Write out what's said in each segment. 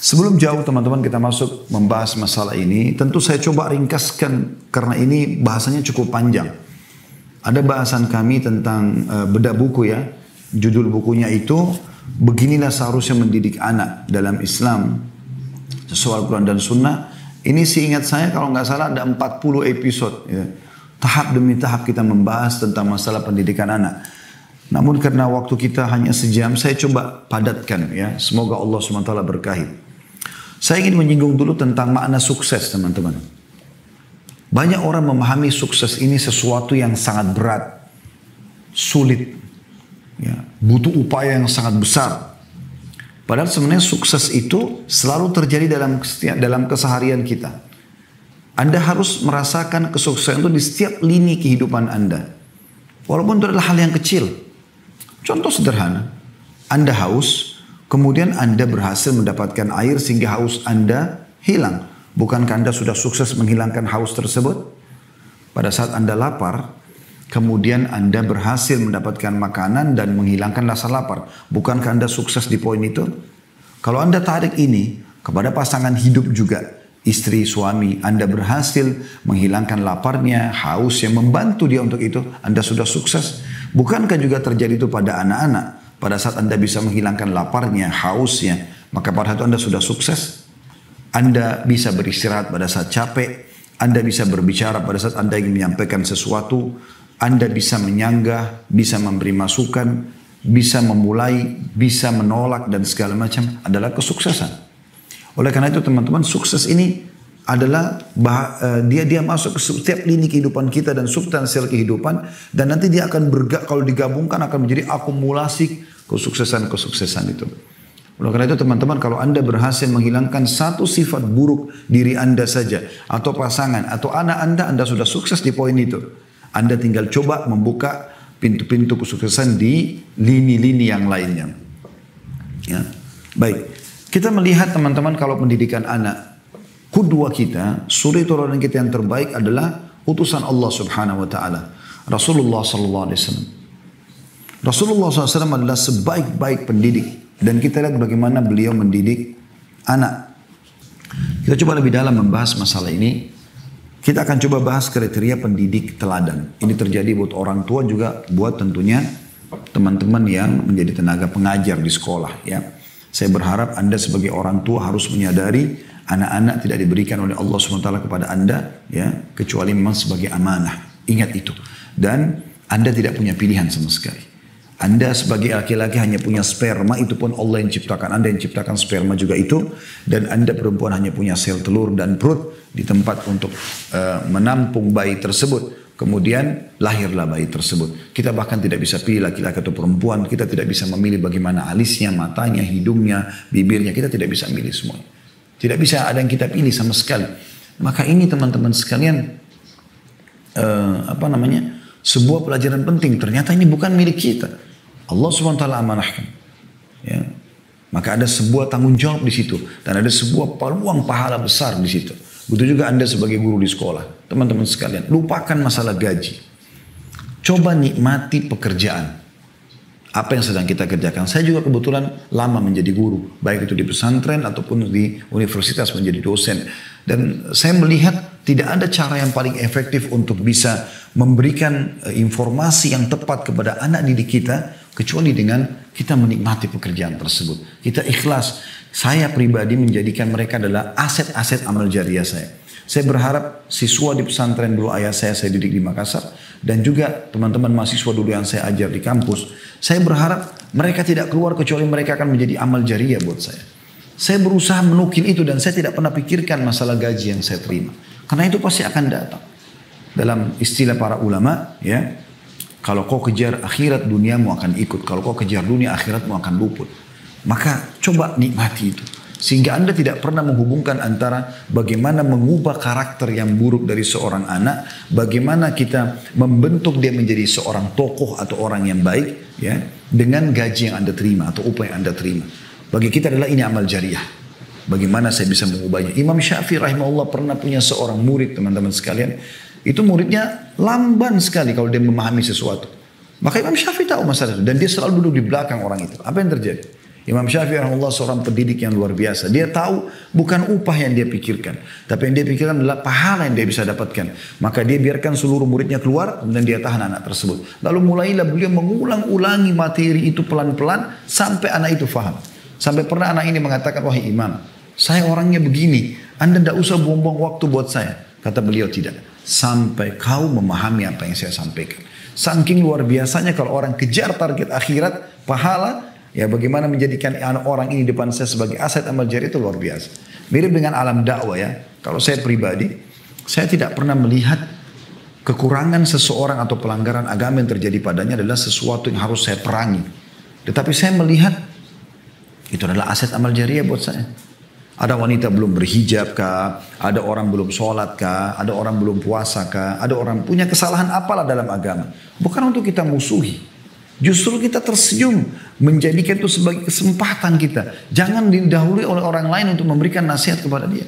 Sebelum jauh teman-teman kita masuk membahas masalah ini, tentu saya coba ringkaskan karena ini bahasanya cukup panjang. Ada bahasan kami tentang bedah buku ya, judul bukunya itu beginilah seharusnya mendidik anak dalam Islam sesuai Al-Quran dan Sunnah. Ini seingat saya kalau nggak salah ada 40 episode ya. Tahap demi tahap kita membahas tentang masalah pendidikan anak. Namun karena waktu kita hanya sejam, saya coba padatkan ya. Semoga Allah SWT berkahi. Saya ingin menyinggung dulu tentang makna sukses teman-teman. Banyak orang memahami sukses ini sesuatu yang sangat berat, sulit, ya, butuh upaya yang sangat besar. Padahal sebenarnya sukses itu selalu terjadi dalam keseharian kita. Anda harus merasakan kesuksesan itu di setiap lini kehidupan Anda. Walaupun itu adalah hal yang kecil. Contoh sederhana, Anda haus, kemudian Anda berhasil mendapatkan air sehingga haus Anda hilang. Bukankah Anda sudah sukses menghilangkan haus tersebut? Pada saat Anda lapar, kemudian Anda berhasil mendapatkan makanan dan menghilangkan rasa lapar. Bukankah Anda sukses di poin itu? Kalau Anda tarik ini kepada pasangan hidup juga, istri, suami, Anda berhasil menghilangkan laparnya, haus yang membantu dia untuk itu, Anda sudah sukses. Bukankah juga terjadi itu pada anak-anak? Pada saat Anda bisa menghilangkan laparnya, hausnya, maka pada saat itu Anda sudah sukses. Anda bisa beristirahat pada saat capek, Anda bisa berbicara pada saat Anda ingin menyampaikan sesuatu, Anda bisa menyanggah, bisa memberi masukan, bisa memulai, bisa menolak dan segala macam adalah kesuksesan. Oleh karena itu teman-teman, sukses ini adalah dia masuk ke setiap lini kehidupan kita dan substansial kehidupan, dan nanti dia akan kalau digabungkan akan menjadi akumulasi kesuksesan itu. Oleh karena itu teman-teman, kalau Anda berhasil menghilangkan satu sifat buruk diri Anda saja, atau pasangan, atau anak Anda sudah sukses di poin itu. Anda tinggal coba membuka pintu-pintu kesuksesan di lini-lini yang lainnya. Ya. Baik, kita melihat teman-teman kalau pendidikan anak, kudwa kita, suri teladan kita yang terbaik adalah utusan Allah Subhanahu Wa Taala, Rasulullah Sallallahu Alaihi Wasallam. Rasulullah SAW adalah sebaik-baik pendidik. Dan kita lihat bagaimana beliau mendidik anak. Kita coba lebih dalam membahas masalah ini. Kita akan coba bahas kriteria pendidik teladan. Ini terjadi buat orang tua juga, buat tentunya teman-teman yang menjadi tenaga pengajar di sekolah. Ya, saya berharap Anda sebagai orang tua harus menyadari anak-anak tidak diberikan oleh Allah SWT kepada Anda, ya, kecuali memang sebagai amanah. Ingat itu. Dan Anda tidak punya pilihan sama sekali. Anda sebagai laki-laki hanya punya sperma, itu pun Allah yang ciptakan. Anda yang ciptakan sperma juga itu. Dan Anda perempuan hanya punya sel telur dan perut di tempat untuk menampung bayi tersebut. Kemudian lahirlah bayi tersebut. Kita bahkan tidak bisa pilih laki-laki atau perempuan. Kita tidak bisa memilih bagaimana alisnya, matanya, hidungnya, bibirnya. Kita tidak bisa memilih semuanya. Tidak bisa ada yang kita pilih sama sekali. Maka ini teman-teman sekalian, sebuah pelajaran penting. Ternyata ini bukan milik kita. Allah SWT amanahkan. Ya. Maka ada sebuah tanggung jawab di situ. Dan ada sebuah peluang pahala besar di situ. Begitu juga Anda sebagai guru di sekolah. Teman-teman sekalian, lupakan masalah gaji. Coba nikmati pekerjaan. Apa yang sedang kita kerjakan. Saya juga kebetulan lama menjadi guru. Baik itu di pesantren ataupun di universitas menjadi dosen. Dan saya melihat tidak ada cara yang paling efektif untuk bisa memberikan informasi yang tepat kepada anak didik kita, kecuali dengan kita menikmati pekerjaan tersebut. Kita ikhlas. Saya pribadi menjadikan mereka adalah aset-aset amal jariah saya. Saya berharap siswa di pesantren dulu ayah saya didik di Makassar. Dan juga teman-teman mahasiswa dulu yang saya ajar di kampus. Saya berharap mereka tidak keluar kecuali mereka akan menjadi amal jariah buat saya. Saya berusaha menukil itu dan saya tidak pernah pikirkan masalah gaji yang saya terima. Karena itu pasti akan datang. Dalam istilah para ulama, ya, kalau kau kejar akhirat, duniamu akan ikut. Kalau kau kejar dunia, akhiratmu akan luput. Maka coba nikmati itu. Sehingga Anda tidak pernah menghubungkan antara bagaimana mengubah karakter yang buruk dari seorang anak, bagaimana kita membentuk dia menjadi seorang tokoh atau orang yang baik, ya, dengan gaji yang Anda terima atau upah yang Anda terima. Bagi kita adalah ini amal jariah. Bagaimana saya bisa mengubahnya? Imam Syafi'i rahimahullah pernah punya seorang murid, teman-teman sekalian. Itu muridnya lamban sekali kalau dia memahami sesuatu. Maka Imam Syafi'i tahu masalah itu. Dan dia selalu duduk di belakang orang itu. Apa yang terjadi? Imam Syafi'i rahimahullah seorang pendidik yang luar biasa. Dia tahu bukan upah yang dia pikirkan, tapi yang dia pikirkan adalah pahala yang dia bisa dapatkan. Maka dia biarkan seluruh muridnya keluar, kemudian dia tahan anak tersebut. Lalu mulailah beliau mengulang-ulangi materi itu pelan-pelan sampai anak itu faham. Sampai pernah anak ini mengatakan, wahai imam, saya orangnya begini, Anda tidak usah buang-buang waktu buat saya. Kata beliau, tidak. Sampai kau memahami apa yang saya sampaikan. Saking luar biasanya kalau orang kejar target akhirat, pahala, ya bagaimana menjadikan orang ini depan saya sebagai aset amal jari itu luar biasa. Mirip dengan alam dakwah ya. Kalau saya pribadi, saya tidak pernah melihat kekurangan seseorang atau pelanggaran agama yang terjadi padanya adalah sesuatu yang harus saya perangi. Tetapi saya melihat itu adalah aset amal jariah buat saya. Ada wanita belum berhijab kah? Ada orang belum sholat kah? Ada orang belum puasa kah? Ada orang punya kesalahan apalah dalam agama. Bukan untuk kita musuhi. Justru kita tersenyum. Menjadikan itu sebagai kesempatan kita. Jangan didahului oleh orang lain untuk memberikan nasihat kepada dia.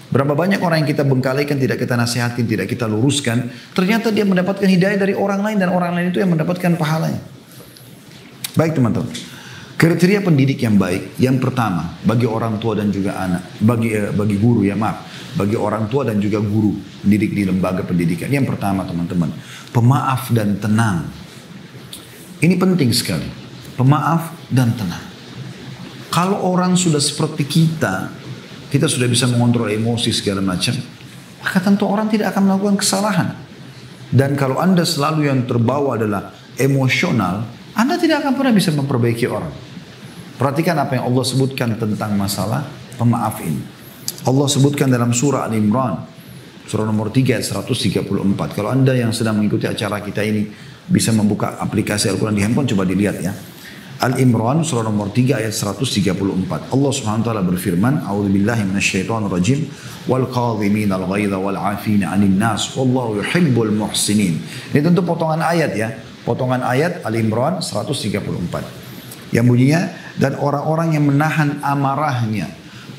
Berapa banyak orang yang kita bengkalikan, tidak kita nasihatin, tidak kita luruskan. Ternyata dia mendapatkan hidayah dari orang lain. Dan orang lain itu yang mendapatkan pahalanya. Baik teman-teman. Kriteria pendidik yang baik, yang pertama bagi orang tua dan juga anak, bagi guru ya maaf, bagi orang tua dan juga guru pendidik di lembaga pendidikan. Yang pertama teman-teman, pemaaf dan tenang. Ini penting sekali, pemaaf dan tenang. Kalau orang sudah seperti kita sudah bisa mengontrol emosi segala macam, maka tentu orang tidak akan melakukan kesalahan. Dan kalau Anda selalu yang terbawa adalah emosional, Anda tidak akan pernah bisa memperbaiki orang. Perhatikan apa yang Allah sebutkan tentang masalah pemaaf ini. Allah sebutkan dalam surah Al-Imran, surah nomor 3 ayat 134. Kalau Anda yang sedang mengikuti acara kita ini bisa membuka aplikasi Al-Quran di handphone, coba dilihat ya. Al-Imran surah nomor 3 ayat 134. Allah Subhanahu wa taala berfirman, "A'udzubillahi minasyaitonirrajim wal qadhiminal ghaidha wal 'afina 'anil nas wallahu yuhibbul muhsinin." Ini tentu potongan ayat ya. Potongan ayat Al-Imran 134. Yang bunyinya, dan orang-orang yang menahan amarahnya.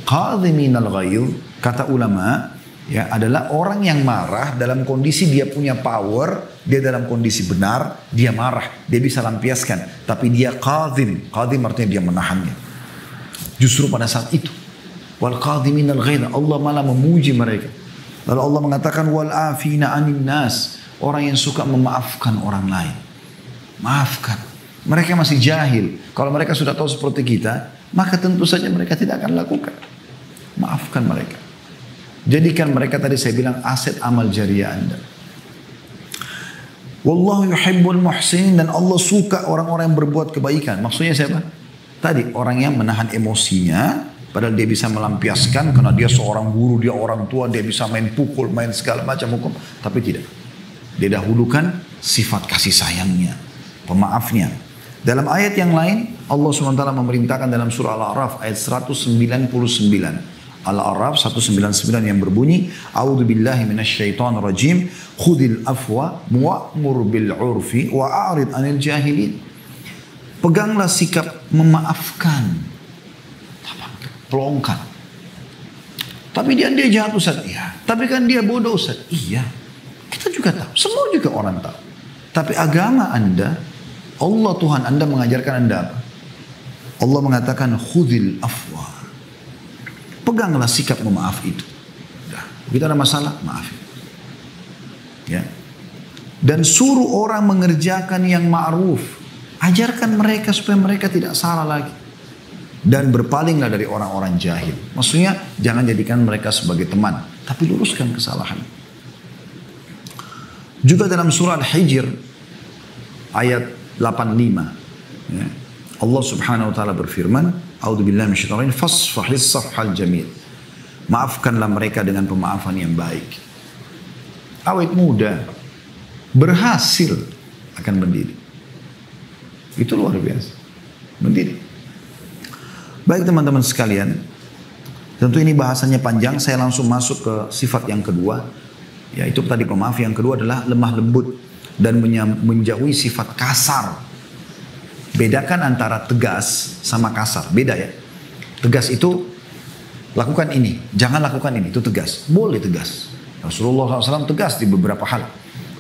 Qadhiminal ghaidh, kata ulama, ya adalah orang yang marah dalam kondisi dia punya power, dia dalam kondisi benar, dia marah, dia bisa lampiaskan, tapi dia qadhim. Qadhim artinya dia menahannya. Justru pada saat itu, wal qadhiminal ghaidh, Allah malah memuji mereka. Lalu Allah mengatakan wal afina 'anil nas, orang yang suka memaafkan orang lain. Maafkan. Mereka masih jahil. Kalau mereka sudah tahu seperti kita, maka tentu saja mereka tidak akan lakukan. Maafkan mereka. Jadikan mereka, tadi saya bilang, aset amal jariah Anda. Wallahu yuhibbul muhsinin, dan Allah suka orang-orang yang berbuat kebaikan. Maksudnya siapa? Tadi orang yang menahan emosinya, padahal dia bisa melampiaskan karena dia seorang guru, dia orang tua, dia bisa main pukul, main segala macam hukum, tapi tidak. Dia dahulukan sifat kasih sayangnya, pemaafnya. Dalam ayat yang lain, Allah SWT memerintahkan dalam surah Al-A'raf ayat 199. Al-A'raf 199 yang berbunyi, A'udzu billahi minasyaitonir rajim, khudil afwa wa'mur bil 'urfi wa'arid 'anil jahilin. Peganglah sikap memaafkan. Pelongkan. Tapi dia jahat Ustaz. Iya. Tapi kan dia bodoh Ustaz. Iya. Kita juga tahu. Semua juga orang tahu. Tapi agama Anda, Allah Tuhan Anda mengajarkan Anda apa? Allah mengatakan khudil afwa. Peganglah sikap memaaf itu. Begitu ada masalah, maaf. Ya. Dan suruh orang mengerjakan yang ma'ruf. Ajarkan mereka supaya mereka tidak salah lagi. Dan berpalinglah dari orang-orang jahil. Maksudnya jangan jadikan mereka sebagai teman, tapi luruskan kesalahan. Juga dalam surah Al-Hijr ayat 85, ya. Allah Subhanahu wa taala berfirman, A'udzubillahi minasyaitonir rajim, fasfahis safhal jamil. Maafkanlah mereka dengan pemaafan yang baik. Awet muda berhasil akan mendidik. Itu luar biasa. Mendidik. Baik teman-teman sekalian, tentu ini bahasanya panjang, saya langsung masuk ke sifat yang kedua. Yaitu tadi pemaaf, yang kedua adalah lemah lembut dan menjauhi sifat kasar. Bedakan antara tegas sama kasar, beda ya. Tegas itu lakukan ini, jangan lakukan ini, itu tegas. Boleh tegas. Rasulullah SAW tegas di beberapa hal.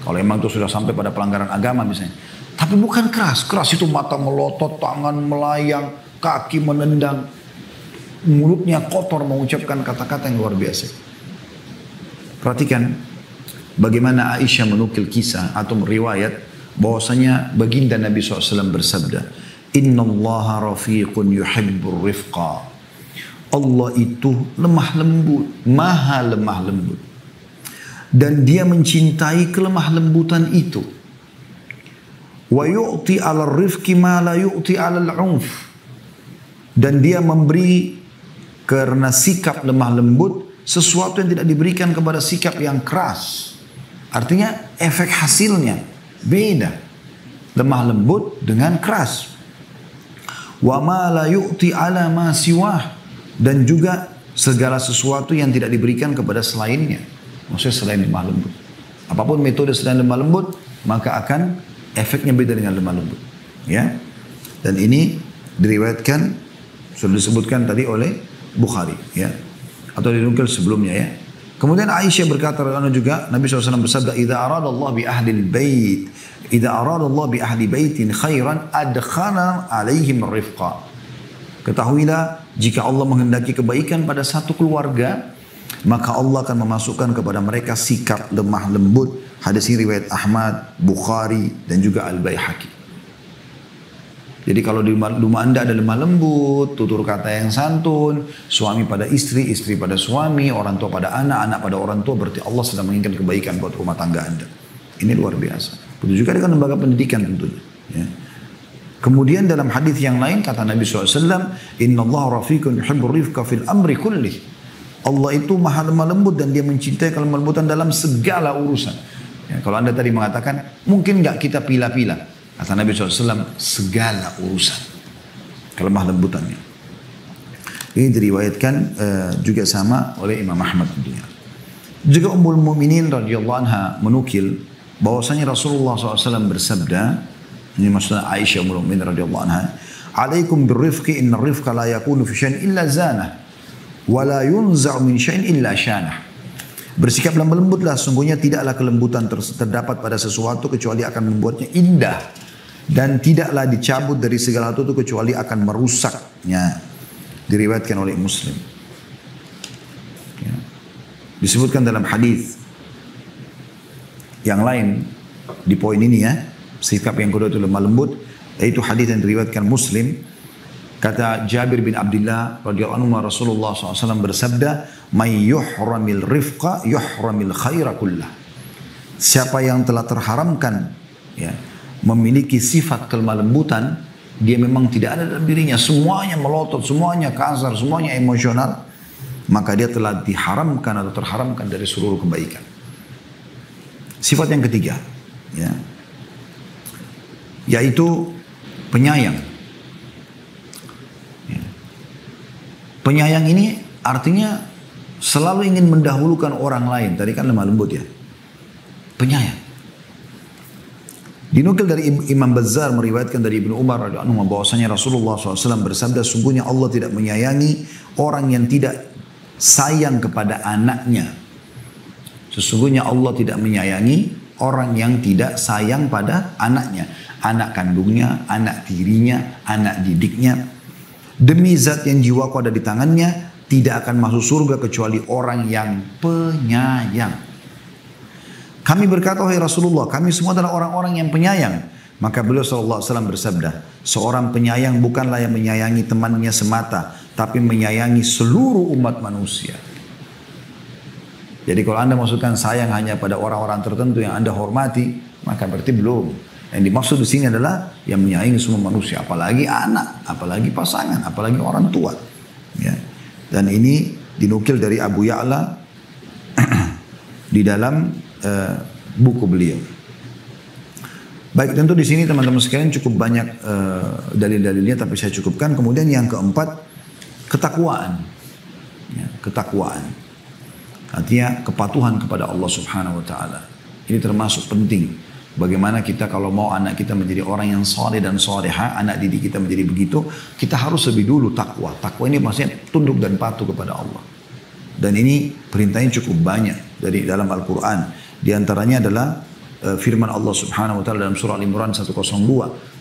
Kalau memang itu sudah sampai pada pelanggaran agama misalnya. Tapi bukan keras. Keras itu mata melotot, tangan melayang, kaki menendang, mulutnya kotor mengucapkan kata-kata yang luar biasa. Perhatikan bagaimana Aisyah menukil kisah atau riwayat bahwasanya baginda Nabi SAW bersabda, Inna allaha rafiqun yuhibbur rifqa. Allah itu lemah lembut, maha lemah lembut. Dan dia mencintai kelemah lembutan itu. Wa yu'ti 'ala rifqi ma la yu'ti 'ala al-'unf. Dan dia memberi karena sikap lemah lembut sesuatu yang tidak diberikan kepada sikap yang keras. Artinya efek hasilnya beda. Lemah lembut dengan keras. Wa ma la yu'ti 'ala ma siwah. Dan juga segala sesuatu yang tidak diberikan kepada selainnya. Maksudnya selain lemah lembut. Apapun metode selain lemah lembut, maka akan efeknya beda dengan lemah lembut. Ya. Dan ini diriwayatkan, sudah disebutkan tadi oleh Bukhari. Ya. Atau dinukil sebelumnya ya. Kemudian Aisyah berkata juga, Nabi SAW bersabda, Idza arada Allah bi ahli bait, idza arada Allah bi ahli baitin khairan adkhala alaihim rifqa. Ketahuilah, jika Allah menghendaki kebaikan pada satu keluarga, maka Allah akan memasukkan kepada mereka sikap lemah lembut. Hadis ini riwayat Ahmad, Bukhari, dan juga Al-Baihaqi. Jadi kalau di rumah anda ada lemah lembut, tutur kata yang santun, suami pada istri, istri pada suami, orang tua pada anak, anak pada orang tua, berarti Allah sedang menginginkan kebaikan buat rumah tangga anda. Ini luar biasa. Begitu juga dengan lembaga pendidikan tentunya. Ya. Kemudian dalam hadis yang lain kata Nabi SAW, Inna Allah rafiqun yuhibbur rifqa fil amri kullih. Allah itu maha lemah lembut dan dia mencintai kelemah lembutan dalam segala urusan. Ya, kalau anda tadi mengatakan, mungkin nggak kita pilih-pilih. Kata Nabi SAW, segala urusan. Kelemah lembutannya. Ini diriwayatkan juga sama oleh Imam Ahmad tentunya. Juga Ummul Mukminin radhiyallahu anha menukil bahwasanya Rasulullah SAW bersabda, ini maksudnya Aisyah Ummul Mukminin radhiyallahu anha, Alaikum birrifqi inna rifqa la yakunu fi syai'in illa zanah. Wala yunza'u min syai'in illa syanah. Bersikap lemah lembutlah, sungguhnya tidaklah kelembutan terdapat pada sesuatu kecuali akan membuatnya indah, dan tidaklah dicabut dari segala sesuatu kecuali akan merusaknya. Diriwayatkan oleh Muslim. Ya. Disebutkan dalam hadis yang lain di poin ini ya, sikap yang kedua itu lemah lembut, yaitu hadis yang diriwayatkan Muslim. Kata Jabir bin Abdullah radhiyallahu anhu, Rasulullah SAW bersabda, "May yuhramil rifqa yuhramil khaira kullah." Siapa yang telah terharamkan ya, memiliki sifat kelemah lembutan, dia memang tidak ada dalam dirinya, semuanya melotot, semuanya kasar, semuanya emosional, maka dia telah diharamkan atau terharamkan dari seluruh kebaikan. Sifat yang ketiga ya, yaitu penyayang. Penyayang ini artinya selalu ingin mendahulukan orang lain. Tadi kan lemah lembut ya. Penyayang. Dinukil dari Imam Bazzar meriwayatkan dari Ibnu Umar radhiyallahu anhu bahwasanya Rasulullah SAW bersabda, sungguhnya Allah tidak menyayangi orang yang tidak sayang kepada anaknya. Sesungguhnya Allah tidak menyayangi orang yang tidak sayang pada anaknya. Anak kandungnya, anak tirinya, anak didiknya. Demi zat yang jiwaku ada di tangannya, tidak akan masuk surga kecuali orang yang penyayang. Kami berkata, wahai Rasulullah, kami semua adalah orang-orang yang penyayang. Maka beliau SAW bersabda, seorang penyayang bukanlah yang menyayangi temannya semata, tapi menyayangi seluruh umat manusia. Jadi kalau anda maksudkan sayang hanya pada orang-orang tertentu yang anda hormati, maka berarti belum. Yang dimaksud di sini adalah yang menyayangi semua manusia, apalagi anak, apalagi pasangan, apalagi orang tua. Ya. Dan ini dinukil dari Abu Ya'la di dalam buku beliau. Baik, tentu di sini teman-teman sekalian cukup banyak dalil-dalilnya, tapi saya cukupkan. Kemudian yang keempat, ketakwaan. Ya, ketakwaan. Artinya kepatuhan kepada Allah Subhanahu Wa Taala. Ini termasuk penting. Bagaimana kita kalau mau anak kita menjadi orang yang saleh dan saleha, anak didik kita menjadi begitu, kita harus lebih dulu takwa. Takwa ini maksudnya tunduk dan patuh kepada Allah. Dan ini perintahnya cukup banyak dari dalam Al-Quran. Di antaranya adalah firman Allah Subhanahu wa taala dalam surah Al-Imran 102.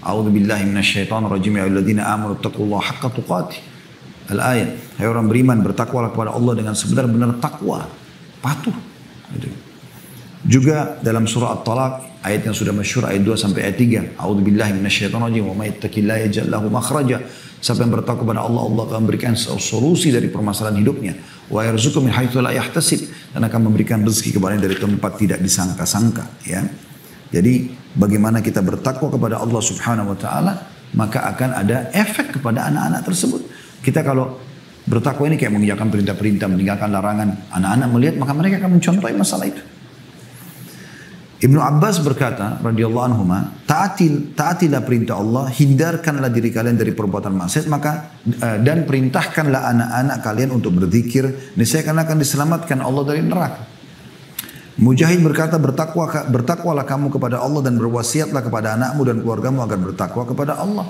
A'udzubillahi minasyaitonirrajim ya ayyuhalladzina amanu taqullaha haqqa tuqatih. Al-ayat. Hai orang beriman, bertakwalah kepada Allah dengan sebenar-benar takwa, patuh. Gitu. Juga dalam surah At-Talaq ayat yang sudah masyhur ayat 2 sampai ayat 3. A'udzubillahi minasyaitonirrajim wa may yattaqillaha yaj'al lahu makhraja. Siapa yang bertakwa kepada Allah, Allah akan memberikan solusi dari permasalahan hidupnya. Wa yarzuqhu min haitsu la yahtasib, dan akan memberikan rezeki kepada dari tempat tidak disangka-sangka, ya. Jadi bagaimana kita bertakwa kepada Allah Subhanahu wa taala, maka akan ada efek kepada anak-anak tersebut. Kita kalau bertakwa ini kayak mengerjakan perintah-perintah, meninggalkan larangan, anak-anak melihat maka mereka akan mencontohi masalah itu. Ibnu Abbas berkata, radhiyallahu anhuma, taatilah perintah Allah, hindarkanlah diri kalian dari perbuatan maksiat, maka dan perintahkanlah anak-anak kalian untuk berzikir, niscaya kalian akan diselamatkan Allah dari neraka. Mujahid berkata, bertakwalah kamu kepada Allah dan berwasiatlah kepada anakmu dan keluargamu agar bertakwa kepada Allah.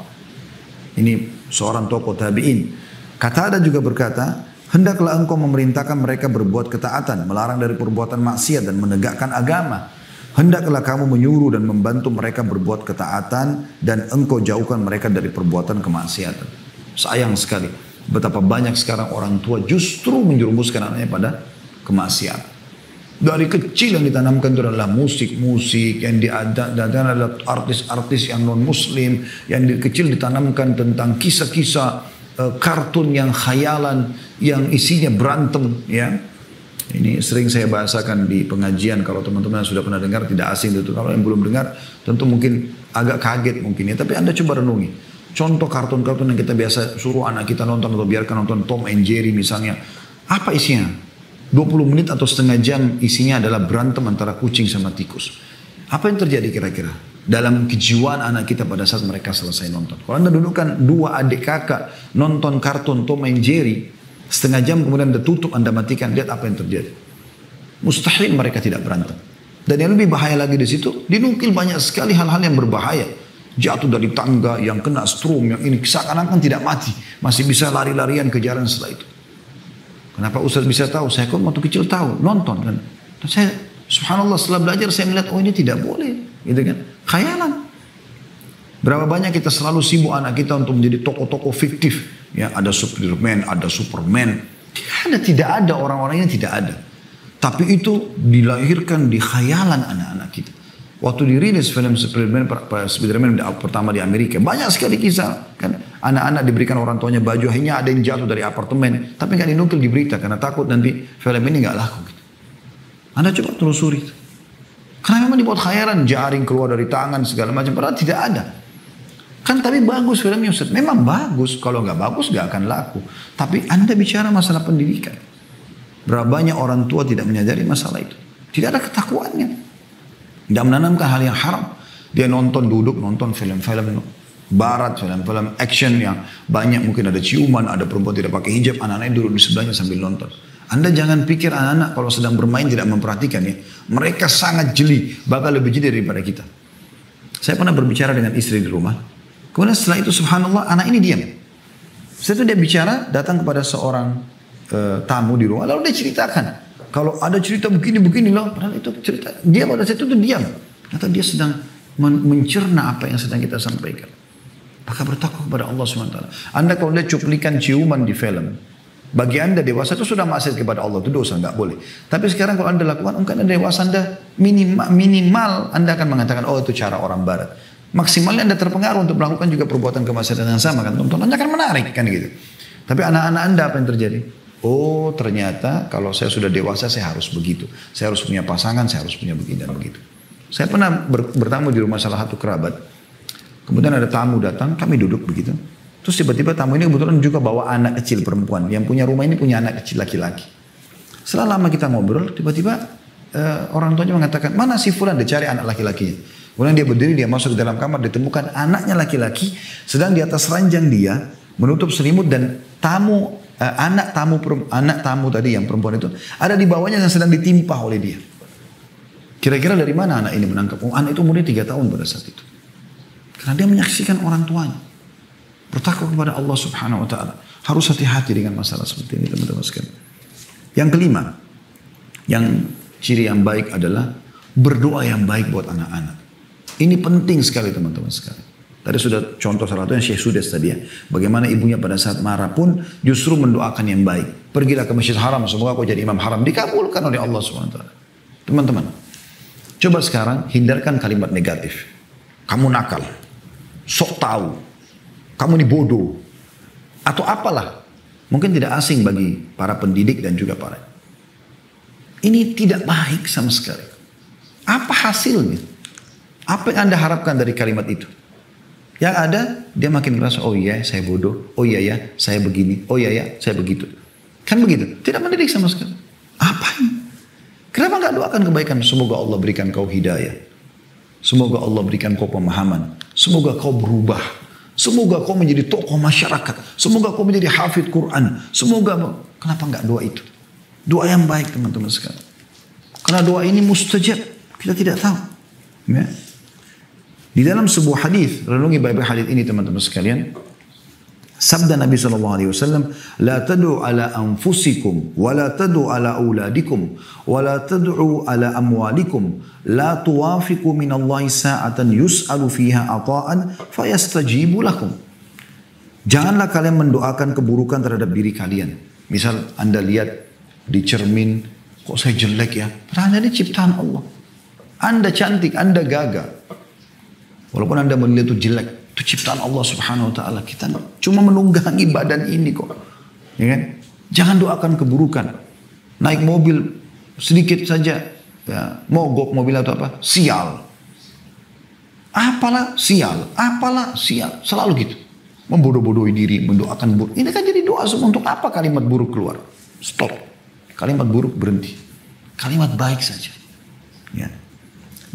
Ini seorang tokoh tabi'in. Qatadah juga berkata, hendaklah engkau memerintahkan mereka berbuat ketaatan, melarang dari perbuatan maksiat dan menegakkan agama. Hendaklah kamu menyuruh dan membantu mereka berbuat ketaatan dan engkau jauhkan mereka dari perbuatan kemaksiatan. Sayang sekali betapa banyak sekarang orang tua justru menjerumuskan anaknya pada kemaksiatan. Dari kecil yang ditanamkan itu adalah musik-musik, yang diadakan adalah artis-artis yang non-muslim, yang dari kecil ditanamkan tentang kisah-kisah kartun yang khayalan, yang isinya berantem, ya. Ini sering saya bahasakan di pengajian, kalau teman-teman yang sudah pernah dengar tidak asing itu. Kalau yang belum dengar tentu mungkin agak kaget mungkin ya. Tapi Anda coba renungi. Contoh kartun-kartun yang kita biasa suruh anak kita nonton atau biarkan nonton Tom and Jerry misalnya. Apa isinya? 20 menit atau setengah jam isinya adalah berantem antara kucing sama tikus. Apa yang terjadi kira-kira dalam kejiwaan anak kita pada saat mereka selesai nonton? Kalau Anda dudukkan dua adik kakak nonton kartun Tom and Jerry, setengah jam kemudian Anda tutup, Anda matikan, lihat apa yang terjadi. Mustahil mereka tidak berantem. Dan yang lebih bahaya lagi di situ, dinukil banyak sekali hal-hal yang berbahaya. Jatuh dari tangga, yang kena strom, yang ini seakan-akan tidak mati. Masih bisa lari-larian kejaran setelah itu. Kenapa Ustaz bisa tahu? Saya kok waktu kecil tahu, nonton kan. Dan saya, subhanallah, setelah belajar saya melihat, oh ini tidak boleh. Gitu kan. Khayalan. Berapa banyak kita selalu sibuk anak kita untuk menjadi tokoh-tokoh fiktif. Ya, ada Spiderman, ada Superman. Tidak ada orang-orangnya, tidak ada. Tapi itu dilahirkan di khayalan anak-anak kita. Waktu dirilis film Spiderman pertama di Amerika, banyak sekali kisah. Kan? Anak-anak diberikan orang tuanya baju, akhirnya ada yang jatuh dari apartemen. Tapi nggak dinukil di berita, karena takut nanti film ini nggak laku. Gitu. Anda coba telusuri. Karena memang dibuat khayalan, jaring keluar dari tangan, segala macam. Padahal tidak ada. Kan tapi bagus filmnya Ustaz. Memang bagus. Kalau nggak bagus nggak akan laku. Tapi Anda bicara masalah pendidikan. Berapa banyak orang tua tidak menyadari masalah itu. Tidak ada ketakwaannya. Tidak menanamkan hal yang haram. Dia duduk nonton film-film barat, film-film action yang banyak. Mungkin ada ciuman, ada perempuan tidak pakai hijab. Anak-anaknya duduk di sebelahnya sambil nonton. Anda jangan pikir anak-anak kalau sedang bermain tidak memperhatikan ya. Mereka sangat jeli. Bahkan lebih jeli daripada kita. Saya pernah berbicara dengan istri di rumah. Kemudian setelah itu subhanallah anak ini diam. Setelah itu dia bicara datang kepada seorang tamu di rumah. Lalu dia ceritakan. Kalau ada cerita begini loh. Padahal itu cerita. Dia pada saat itu diam. Ternyata dia sedang mencerna apa yang sedang kita sampaikan. Maka bertakwa kepada Allah SWT. Anda kalau lihat cuplikan ciuman di film. Bagi Anda dewasa itu sudah maksiat kepada Allah. Itu dosa, nggak boleh. Tapi sekarang kalau Anda lakukan. Mungkin Anda dewasa, Anda minimal Anda akan mengatakan, oh itu cara orang barat. Maksimalnya Anda terpengaruh untuk melakukan juga perbuatan kemaksiatan yang sama kan. Tontonannya kan menarik kan gitu. Tapi anak-anak Anda apa yang terjadi? Oh ternyata kalau saya sudah dewasa saya harus begitu. Saya harus punya pasangan, saya harus punya begini dan begitu. Saya pernah bertamu di rumah salah satu kerabat. Kemudian ada tamu datang, kami duduk begitu. Terus tiba-tiba tamu ini kebetulan juga bawa anak kecil perempuan. Yang punya rumah ini punya anak kecil laki-laki. Setelah lama kita ngobrol, tiba-tiba orang tuanya mengatakan, mana si fulan, dia cari anak laki-lakinya. Kemudian dia berdiri, dia masuk ke dalam kamar, ditemukan anaknya laki-laki sedang di atas ranjang dia menutup selimut dan anak tamu tadi yang perempuan itu ada di bawahnya yang sedang ditimpa oleh dia. Kira-kira dari mana anak ini menangkap? Oh, anak itu umurnya 3 tahun pada saat itu. Karena dia menyaksikan orang tuanya. Bertakwa kepada Allah Subhanahu Wa Taala. Harus hati-hati dengan masalah seperti ini teman-teman sekalian. Yang kelima, yang ciri yang baik adalah Berdoa yang baik buat anak-anak. Ini penting sekali teman-teman sekalian. Tadi sudah contoh salah satu yang Syekh Sudes tadi ya. Bagaimana ibunya pada saat marah pun justru mendoakan yang baik. Pergilah ke Masjid Haram, semoga kau jadi imam haram. Dikabulkan oleh Allah SWT. Teman-teman, coba sekarang hindarkan kalimat negatif. Kamu nakal, sok tahu, kamu ini bodoh, atau apalah. Mungkin tidak asing bagi para pendidik dan juga para. Ini tidak baik sama sekali. Apa hasilnya? Apa yang Anda harapkan dari kalimat itu? Yang ada, dia makin merasa, oh iya saya bodoh, oh iya ya saya begini, oh iya ya saya begitu. Kan begitu, tidak mendidik sama sekali. Apa ini? Kenapa nggak doakan kebaikan? Semoga Allah berikan kau hidayah. Semoga Allah berikan kau pemahaman. Semoga kau berubah. Semoga kau menjadi tokoh masyarakat. Semoga kau menjadi hafidh Quran. Semoga, kenapa nggak doa itu? Doa yang baik teman-teman sekalian. Karena doa ini mustajab, kita tidak tahu. Ya. Di dalam sebuah hadis, renungi baik-baik hadis ini teman-teman sekalian. Sabda Nabi SAW, La tad'u ala anfusikum, wa la tad'u ala auladikum, wa la tad'u ala amwalikum, la tuwafiqu minallahi sa'atan yus'alu fiha ata'an, fayastajibu lakum. Janganlah kalian mendoakan keburukan terhadap diri kalian. Misal Anda lihat di cermin, kok saya jelek ya? Padahal ini ciptaan Allah. Anda cantik, Anda gagah. Walaupun Anda melihat itu jelek, itu ciptaan Allah Subhanahu wa taala. Kita cuma menunggangi badan ini kok. Ya kan? Jangan doakan keburukan. Naik mobil sedikit saja ya, mogok mobil atau apa? Sial. Apalah sial, apalah sial. Selalu gitu. Membodoh-bodohi diri, mendoakan buruk. Ini kan jadi doa semua. Untuk apa kalimat buruk keluar? Stop. Kalimat buruk berhenti. Kalimat baik saja. Ya.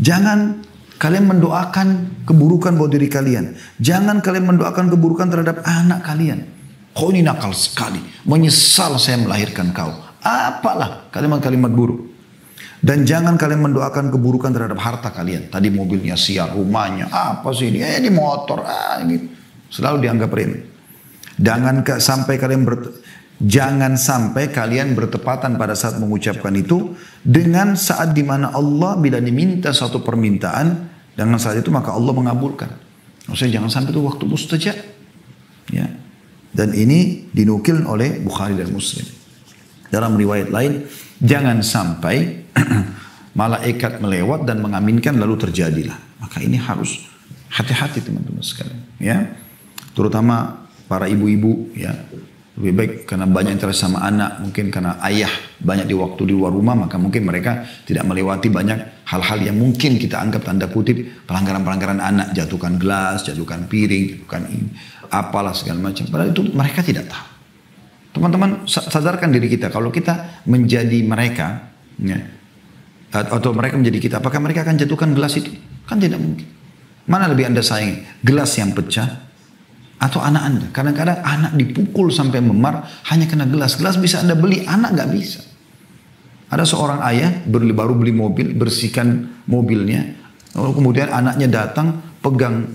Jangan kalian mendoakan keburukan buat diri kalian. Jangan kalian mendoakan keburukan terhadap anak kalian. Kau ini nakal sekali. Menyesal saya melahirkan kau. Apalah kalimat-kalimat buruk. Dan jangan kalian mendoakan keburukan terhadap harta kalian. Tadi mobilnya sial, rumahnya. Apa sih ini? Ini motor. Ini. Selalu dianggap remeh. Jangan sampai kalian bertepatan pada saat mengucapkan itu dengan saat dimana Allah bila diminta satu permintaan, dengan saat itu maka Allah mengabulkan. Maksudnya jangan sampai itu waktu mustajab. Ya. Dan ini dinukil oleh Bukhari dan Muslim. Dalam riwayat lain, jangan sampai malaikat melewat dan mengaminkan lalu terjadilah. Maka ini harus hati-hati teman-teman sekalian. Ya. Terutama para ibu-ibu ya. Lebih baik karena banyak interest sama anak, mungkin karena ayah banyak di waktu di luar rumah, maka mungkin mereka tidak melewati banyak hal-hal yang mungkin kita anggap tanda kutip pelanggaran-pelanggaran anak, jatuhkan gelas, jatuhkan piring, jatuhkan ini, apalah segala macam. Padahal itu mereka tidak tahu. Teman-teman sadarkan diri kita, kalau kita menjadi mereka, ya, atau mereka menjadi kita, apakah mereka akan jatuhkan gelas itu? Kan tidak mungkin. Mana lebih Anda sayangi? Gelas yang pecah atau anak Anda? Kadang-kadang anak dipukul sampai memar hanya kena gelas. Gelas bisa Anda beli, anak gak bisa. Ada seorang ayah baru beli mobil, bersihkan mobilnya. Lalu kemudian anaknya datang pegang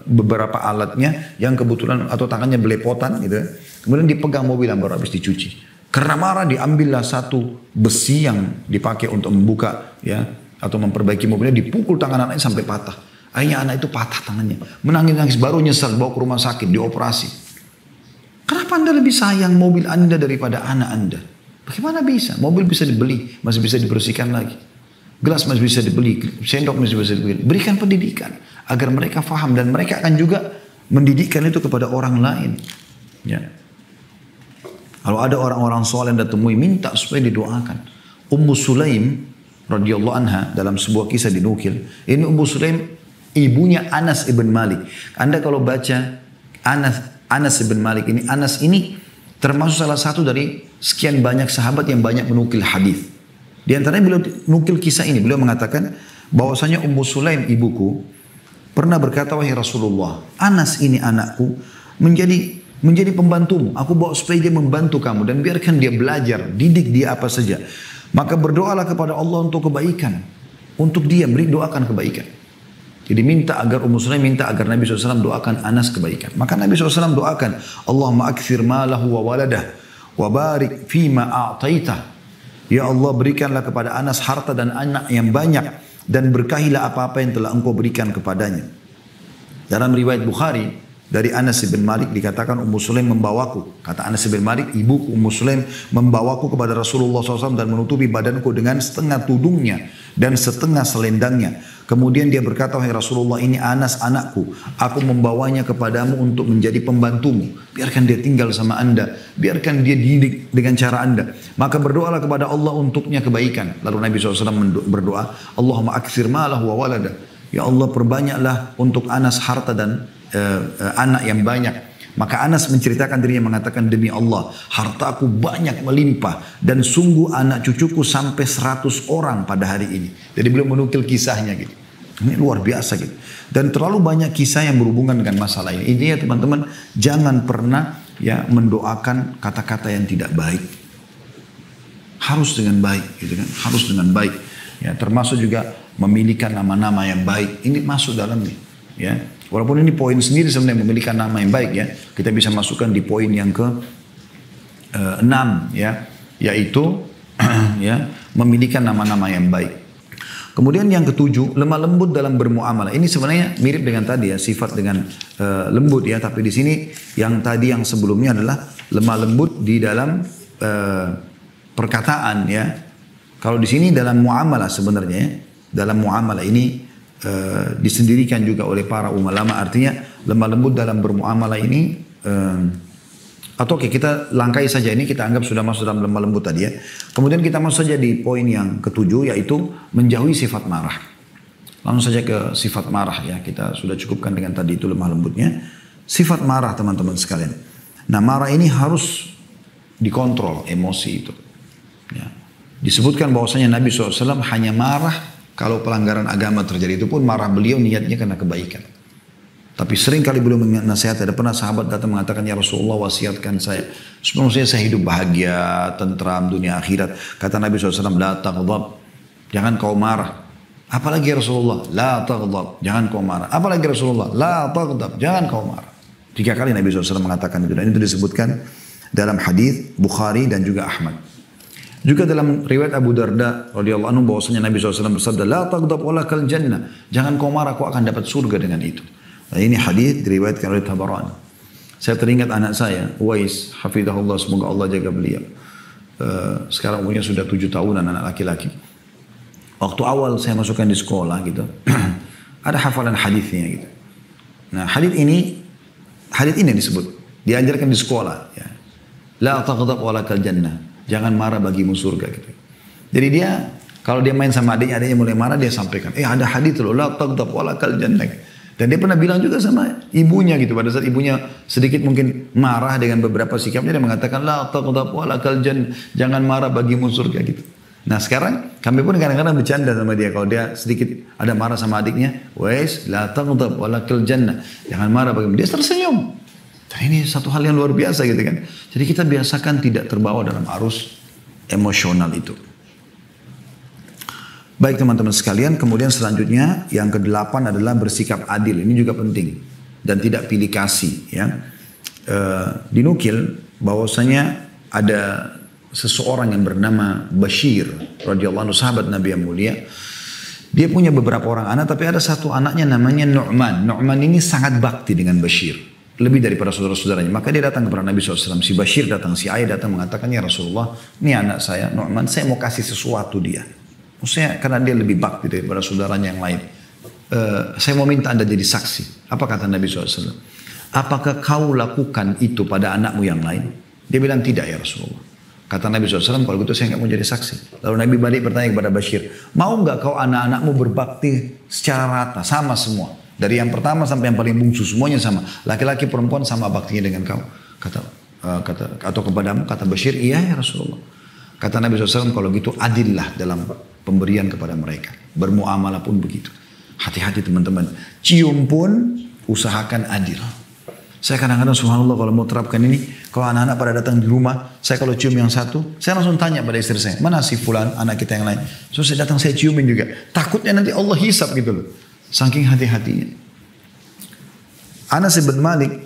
beberapa alatnya yang kebetulan atau tangannya belepotan gitu. Kemudian dipegang mobil yang baru habis dicuci. Karena marah diambillah satu besi yang dipakai untuk membuka ya atau memperbaiki mobilnya, dipukul tangan anaknya sampai patah. Akhirnya anak itu patah tangannya. Menangis-nangis, baru nyesal, bawa ke rumah sakit, dioperasi. Kenapa Anda lebih sayang mobil Anda daripada anak Anda? Bagaimana bisa? Mobil bisa dibeli, masih bisa dibersihkan lagi. Gelas masih bisa dibeli, sendok masih bisa dibeli. Berikan pendidikan, agar mereka faham. Dan mereka akan juga mendidikkan itu kepada orang lain. Ya. Kalau ada orang-orang soleh yang anda temui, minta supaya didoakan. Ummu Sulaim, radhiyallahu anha, dalam sebuah kisah dinukil. Ini Ummu Sulaim, ibunya Anas ibn Malik. Anda kalau baca Anas ibn Malik ini, Anas ini termasuk salah satu dari sekian banyak sahabat yang banyak menukil hadis. Di antaranya beliau nukil kisah ini, beliau mengatakan bahwasanya Ummu Sulaim ibuku pernah berkata, wahai Rasulullah, Anas ini anakku menjadi pembantumu. Aku bawa supaya dia membantu kamu dan biarkan dia belajar, didik dia apa saja. Maka berdoalah kepada Allah untuk kebaikan, untuk dia doakan kebaikan. Jadi minta agar Ummu Sulaim minta agar Nabi SAW doakan Anas kebaikan. Maka Nabi SAW doakan, Allahumma akthir malahu wa waladah wa barik fima a'taitah. Ya Allah, berikanlah kepada Anas harta dan anak yang banyak, dan berkahilah apa-apa yang telah engkau berikan kepadanya. Dalam riwayat Bukhari, dari Anas bin Malik dikatakan Ummu Sulaim membawaku. Kata Anas bin Malik, ibuku Ummu Sulaim membawaku kepada Rasulullah SAW dan menutupi badanku dengan setengah tudungnya dan setengah selendangnya. Kemudian dia berkata, wahai Rasulullah, ini Anas anakku. Aku membawanya kepadamu untuk menjadi pembantumu. Biarkan dia tinggal sama anda. Biarkan dia didik dengan cara anda. Maka berdoalah kepada Allah untuknya kebaikan. Lalu Nabi SAW berdoa, Allahumma akthir malahu wa walada. Ya Allah, perbanyaklah untuk Anas harta dan anak yang banyak. Maka Anas menceritakan dirinya mengatakan, demi Allah, hartaku banyak melimpah dan sungguh anak cucuku sampai 100 orang pada hari ini. Jadi beliau menukil kisahnya gitu. Ini luar biasa gitu. Dan terlalu banyak kisah yang berhubungan dengan masalah ini. Intinya teman-teman, jangan pernah ya mendoakan kata-kata yang tidak baik. Harus dengan baik gitu kan. Harus dengan baik. Ya, termasuk juga memiliki nama-nama yang baik. Ini masuk dalamnya. Ya. Walaupun ini poin sendiri sebenarnya memiliki nama yang baik ya. Kita bisa masukkan di poin yang ke 6 ya. Yaitu ya, memiliki nama-nama yang baik. Kemudian yang ketujuh, lemah lembut dalam bermuamalah. Ini sebenarnya mirip dengan tadi ya, sifat dengan lembut ya. Tapi di sini yang tadi yang sebelumnya adalah lemah lembut di dalam perkataan ya. Kalau di sini dalam muamalah sebenarnya ya. Dalam muamalah ini disendirikan juga oleh para ulama, artinya lemah lembut dalam bermuamalah ini atau oke, kita langkai saja ini, kita anggap sudah masuk dalam lemah lembut tadi ya. Kemudian kita masuk saja di poin yang ketujuh, yaitu menjauhi sifat marah. Langsung saja ke sifat marah ya, kita sudah cukupkan dengan tadi itu lemah lembutnya. Sifat marah teman-teman sekalian. Nah, marah ini harus dikontrol emosi itu ya. Disebutkan bahwasanya Nabi SAW hanya marah kalau pelanggaran agama terjadi, itu pun marah beliau niatnya karena kebaikan. Tapi sering kali beliau menasihati, ada pernah sahabat datang mengatakan, ya Rasulullah wasiatkan saya. Sebenarnya saya hidup bahagia, tentram dunia akhirat. Kata Nabi SAW, la taghdab, jangan kau marah. Apalagi ya Rasulullah, la taghdab, jangan kau marah. Apalagi Rasulullah, la taghdab, jangan kau marah. 3 kali Nabi SAW mengatakan itu. Dan itu disebutkan dalam hadis Bukhari dan juga Ahmad. Juga dalam riwayat Abu Darda radhiyallahu anhu bahwasanya Nabi SAW bersabda, la taghdab walakal jannah, jangan kau marah, kau akan dapat surga dengan itu. Nah, ini hadis diriwayatkan oleh Tabarani. Saya teringat anak saya, Uwais, hafizahullah, semoga Allah jaga beliau. Sekarang umurnya sudah 7 tahunan, anak laki-laki. Waktu awal saya masukkan di sekolah gitu, ada hafalan hadisnya gitu. Nah, hadis ini disebut, diajarkan di sekolah. Ya. La taghdab walakal jannah. Jangan marah bagimu surga gitu. Jadi dia kalau dia main sama adiknya mulai marah, dia sampaikan, ada hadits loh, la taghdab walakal jannah. Dan dia pernah bilang juga sama ibunya gitu, pada saat ibunya sedikit mungkin marah dengan beberapa sikapnya, dia mengatakan la taghdab walakal jannah, jangan marah bagimu surga gitu. Nah, sekarang kami pun kadang-kadang bercanda sama dia kalau dia sedikit ada marah sama adiknya, wais la taghdab walakal jannah, jangan marah bagimu. Dia tersenyum. Dan ini satu hal yang luar biasa gitu kan. Jadi kita biasakan tidak terbawa dalam arus emosional itu. Baik teman-teman sekalian, kemudian selanjutnya yang ke-8 adalah bersikap adil. Ini juga penting. Dan tidak pilih kasih ya. Dinukil bahwasanya ada seseorang yang bernama Bashir radhiyallahu anhu, sahabat Nabi yang mulia. Dia punya beberapa orang anak, tapi ada satu anaknya namanya Nu'man. Nu'man ini sangat bakti dengan Bashir. Lebih daripada saudara-saudaranya. Maka dia datang kepada Nabi SAW. Si Bashir datang, si ayah datang mengatakan, ya Rasulullah, ini anak saya, Nu'man, saya mau kasih sesuatu dia. Maksudnya karena dia lebih bakti daripada saudaranya yang lain. Saya mau minta anda jadi saksi. Apa kata Nabi SAW? Apakah kau lakukan itu pada anakmu yang lain? Dia bilang tidak ya Rasulullah. Kata Nabi SAW, kalau gitu saya nggak mau jadi saksi. Lalu Nabi balik bertanya kepada Bashir, mau nggak kau anak-anakmu berbakti secara rata, sama semua? Dari yang pertama sampai yang paling bungsu semuanya sama. Laki-laki perempuan sama baktinya dengan kau. Atau kepadamu, kata Bashir, iya ya Rasulullah. Kata Nabi SAW, kalau gitu adillah dalam pemberian kepada mereka. Bermuamalah pun begitu. Hati-hati teman-teman. Cium pun usahakan adil. Saya kadang-kadang subhanallah kalau mau terapkan ini, kalau anak-anak pada datang di rumah, saya kalau cium yang satu, saya langsung tanya pada istri saya, mana si fulan anak kita yang lain. So saya datang saya ciumin juga. Takutnya nanti Allah hisab gitu loh. Saking hati-hatinya. Anas bin Malik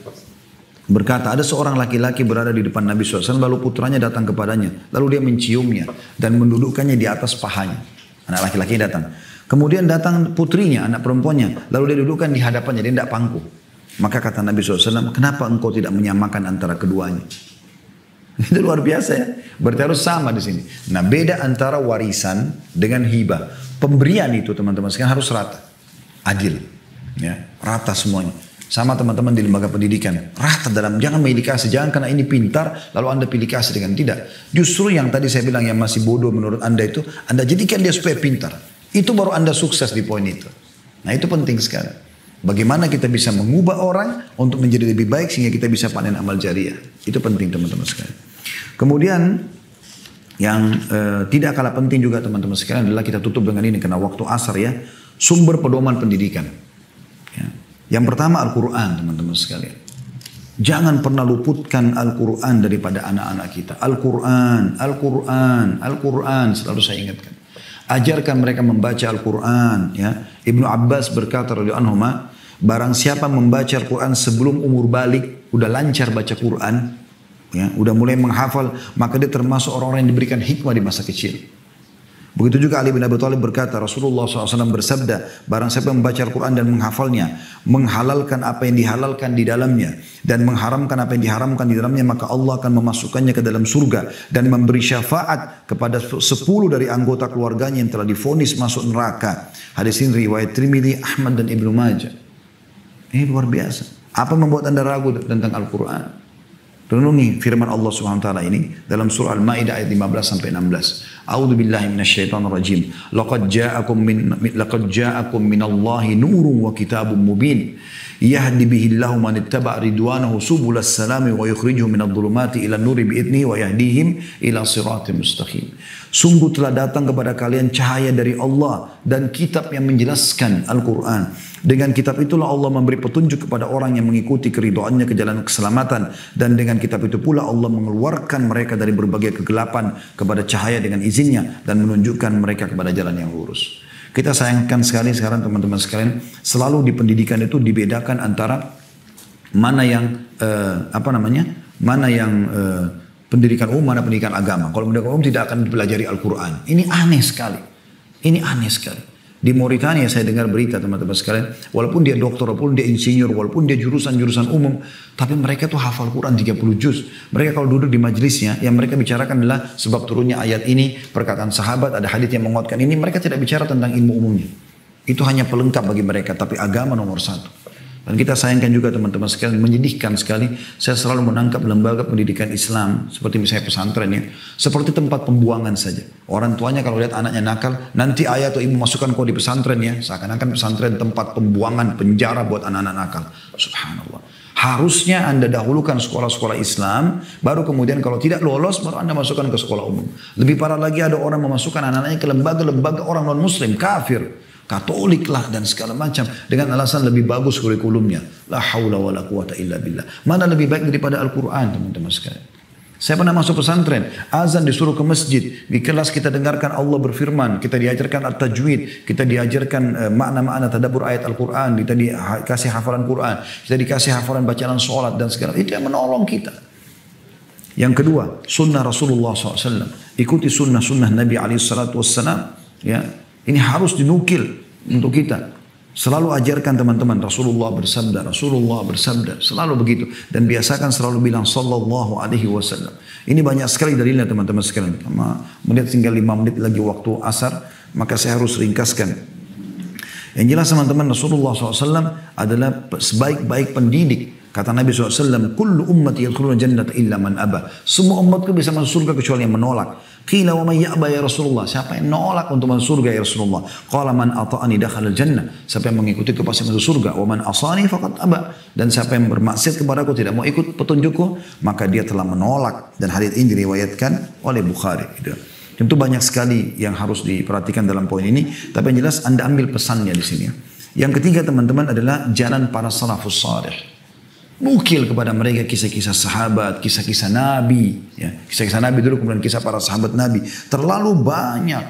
berkata, ada seorang laki-laki berada di depan Nabi SAW, lalu putranya datang kepadanya. Lalu dia menciumnya dan mendudukkannya di atas pahanya. Anak laki-laki datang. Kemudian datang putrinya, anak perempuannya. Lalu dia dudukkan di hadapannya, dia tidak pangku. Maka kata Nabi SAW, kenapa engkau tidak menyamakan antara keduanya? Itu luar biasa ya. Berarti harus sama di sini. Nah, beda antara warisan dengan hibah. Pemberian itu teman-teman sekalian harus rata. Adil. Ya, rata semuanya. Sama teman-teman di lembaga pendidikan. Rata dalam, jangan pilih kasih. Jangan karena ini pintar, lalu Anda pilih kasih dengan tidak. Justru yang tadi saya bilang yang masih bodoh menurut Anda itu, Anda jadikan dia supaya pintar. Itu baru Anda sukses di poin itu. Nah itu penting sekali. Bagaimana kita bisa mengubah orang untuk menjadi lebih baik sehingga kita bisa panen amal jariah. Itu penting teman-teman sekalian. Kemudian yang tidak kalah penting juga teman-teman sekalian adalah kita tutup dengan ini karena waktu asar ya. Sumber pedoman pendidikan. Ya. Yang pertama Al-Quran teman-teman sekalian. Jangan pernah luputkan Al-Quran daripada anak-anak kita. Al-Quran, Al-Quran, Al-Quran selalu saya ingatkan. Ajarkan mereka membaca Al-Quran. Ya. Ibnu Abbas berkata radhiyallahu anhu, barang siapa membaca Al-Quran sebelum umur balik, udah lancar baca Quran, ya, udah mulai menghafal, maka dia termasuk orang-orang yang diberikan hikmah di masa kecil. Begitu juga Ali bin Abi Thalib berkata, Rasulullah SAW bersabda, barang siapa membaca Al-Quran dan menghafalnya, menghalalkan apa yang dihalalkan di dalamnya, dan mengharamkan apa yang diharamkan di dalamnya, maka Allah akan memasukkannya ke dalam surga, dan memberi syafaat kepada 10 dari anggota keluarganya yang telah divonis masuk neraka. Hadis ini riwayat Tirmidzi, Ahmad dan Ibnu Majah. Ini luar biasa. Apa membuat Anda ragu tentang Al-Quran? Renungi firman Allah Subhanahu wa taala ini dalam surah Al-Maidah ayat 15 sampai 16. A'udzu billahi minasyaitonir rajim. Laqad ja'akum minallahi nurun wa kitabun mubin. Yahdi bihi Allahu man ittaba' ridwanahu subulas salami wa yukhrijuhum minadh dhulumati ila nuri bi'idnihi wa yahdihim ila siratim mustaqim. Sungguh telah datang kepada kalian cahaya dari Allah dan kitab yang menjelaskan Al-Quran. Dengan kitab itulah Allah memberi petunjuk kepada orang yang mengikuti keridhaannya ke jalan keselamatan. Dan dengan kitab itu pula Allah mengeluarkan mereka dari berbagai kegelapan kepada cahaya dengan izinnya. Dan menunjukkan mereka kepada jalan yang lurus. Kita sayangkan sekali sekarang teman-teman sekalian. Selalu di pendidikan itu dibedakan antara mana yang mana yang pendidikan umum, mana pendidikan agama. Kalau pendidikan umum tidak akan dipelajari Al-Quran. Ini aneh sekali. Ini aneh sekali. Di Mauritania saya dengar berita teman-teman sekalian. Walaupun dia dokter, walaupun dia insinyur, walaupun dia jurusan-jurusan umum. Tapi mereka tuh hafal Quran 30 juz. Mereka kalau duduk di majelisnya, yang mereka bicarakan adalah sebab turunnya ayat ini, perkataan sahabat, ada hadits yang menguatkan ini. Mereka tidak bicara tentang ilmu umumnya. Itu hanya pelengkap bagi mereka. Tapi agama nomor satu. Dan kita sayangkan juga teman-teman sekalian, menyedihkan sekali, saya selalu menangkap lembaga pendidikan Islam, seperti misalnya pesantren ya, seperti tempat pembuangan saja. Orang tuanya kalau lihat anaknya nakal, nanti ayah atau ibu masukkan kau di pesantren ya, seakan-akan pesantren tempat pembuangan, penjara buat anak-anak nakal. Subhanallah. Harusnya Anda dahulukan sekolah-sekolah Islam, baru kemudian kalau tidak lolos, baru Anda masukkan ke sekolah umum. Lebih parah lagi ada orang memasukkan anak-anaknya ke lembaga-lembaga orang non-muslim, kafir. Katolik lah dan segala macam dengan alasan lebih bagus kurikulumnya. La haula wala quwata illa billah. Mana lebih baik daripada Al-Quran teman-teman sekalian. Saya pernah masuk pesantren, azan disuruh ke masjid, di kelas kita dengarkan Allah berfirman, kita diajarkan at-tajwid, kita diajarkan makna-makna tadabbur ayat Al-Quran, kita dikasih hafalan Quran, kita dikasih hafalan bacaan sholat dan segala itu yang menolong kita. Yang kedua, sunnah Rasulullah SAW. Ikuti sunnah-sunnah Nabi SAW. Ya. Ini harus dinukil untuk kita. Selalu ajarkan teman-teman, Rasulullah bersabda, selalu begitu. Dan biasakan selalu bilang sallallahu alaihi wasallam. Ini banyak sekali dalilnya teman-teman sekalian. Menit tinggal 5 menit lagi waktu asar, maka saya harus ringkaskan. Yang jelas teman-teman, Rasulullah SAW adalah sebaik-baik pendidik. Kata Nabi SAW, kullu ummati yadkhuluna jannata illa man aba. Semua umatku bisa masuk surga kecuali yang menolak. Qila wa man ya'ba ya Rasulullah. Siapa yang menolak untuk masuk surga ya Rasulullah? Qala man ata'ani dakhala jannah. Siapa yang mengikuti itu pasti masuk surga. Wa man asani faqad aba. Dan siapa yang bermaksiat kepadaku tidak mau ikut petunjukku, maka dia telah menolak. Dan hadits ini diriwayatkan oleh Bukhari. Gitu. Tentu banyak sekali yang harus diperhatikan dalam poin ini. Tapi yang jelas Anda ambil pesannya di sini. Yang ketiga teman-teman adalah jalan para salafus salih. Nukil kepada mereka kisah-kisah sahabat, kisah-kisah Nabi. Ya. Kisah-kisah Nabi dulu kemudian kisah para sahabat Nabi. Terlalu banyak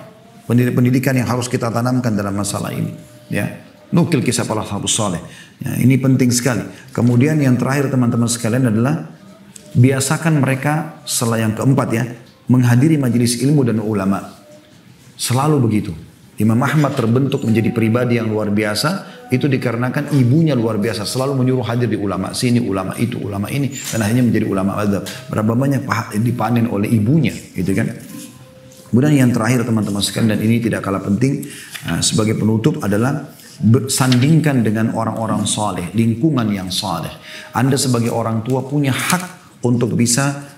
pendidikan yang harus kita tanamkan dalam masalah ini. Ya. nukil kisah para sahabat saleh. Ya, ini penting sekali. Kemudian yang terakhir teman-teman sekalian adalah biasakan mereka, setelah yang keempat ya, menghadiri majelis ilmu dan ulama. Selalu begitu. Imam Ahmad terbentuk menjadi pribadi yang luar biasa, itu dikarenakan ibunya luar biasa, selalu menyuruh hadir di ulama sini, ulama itu, ulama ini, dan akhirnya menjadi ulama madzhab. Berapa banyak dipanen oleh ibunya, gitu kan. Kemudian yang terakhir teman-teman sekalian, dan ini tidak kalah penting sebagai penutup adalah sandingkan dengan orang-orang saleh, lingkungan yang saleh. Anda sebagai orang tua punya hak untuk bisa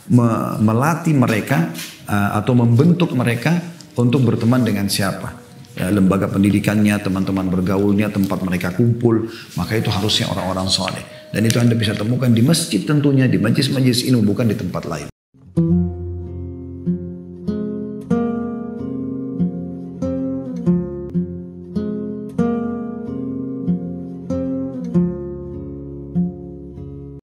melatih mereka atau membentuk mereka untuk berteman dengan siapa. Ya, lembaga pendidikannya, teman-teman bergaulnya, tempat mereka kumpul, maka itu harusnya orang-orang saleh. Dan itu Anda bisa temukan di masjid tentunya, di majelis-majelis ilmu, bukan di tempat lain.